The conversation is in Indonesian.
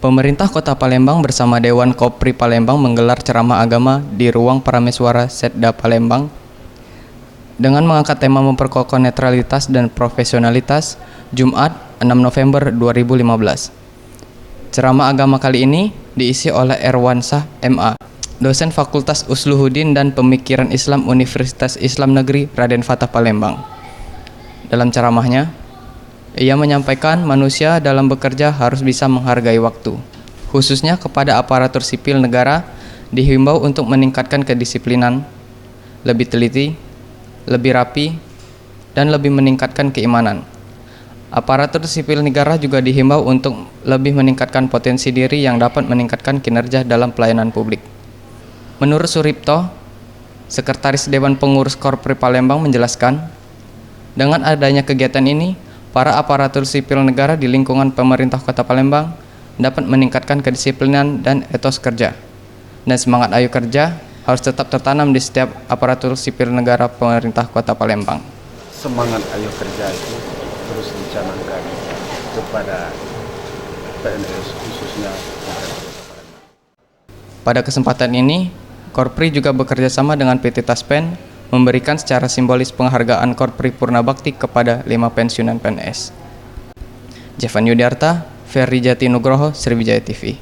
Pemerintah Kota Palembang bersama Dewan Kopri Palembang menggelar ceramah agama di Ruang Parameswara Setda Palembang dengan mengangkat tema memperkokoh netralitas dan profesionalitas Jumat 6 November 2015. Ceramah agama kali ini diisi oleh Erwansyah MA, dosen Fakultas Usluhuddin dan Pemikiran Islam Universitas Islam Negeri Raden Fatah Palembang. Dalam ceramahnya, ia menyampaikan manusia dalam bekerja harus bisa menghargai waktu. Khususnya kepada aparatur sipil negara, dihimbau untuk meningkatkan kedisiplinan, lebih teliti, lebih rapi, dan lebih meningkatkan keimanan. Aparatur sipil negara juga dihimbau untuk lebih meningkatkan potensi diri yang dapat meningkatkan kinerja dalam pelayanan publik. Menurut Suripto, Sekretaris Dewan Pengurus Korpri Palembang menjelaskan, dengan adanya kegiatan ini, para aparatur sipil negara di lingkungan pemerintah Kota Palembang dapat meningkatkan kedisiplinan dan etos kerja. Dan semangat ayo kerja harus tetap tertanam di setiap aparatur sipil negara pemerintah Kota Palembang. Semangat ayo kerja itu terus dicanangkan kepada PNS khususnya. Pada kesempatan ini, Korpri juga bekerja sama dengan PT Taspen memberikan secara simbolis penghargaan Korpri Purna Bakti kepada 5 pensiunan PNS. Jevan Yudiarta, Ferry Jati Nugroho, Sriwijaya TV.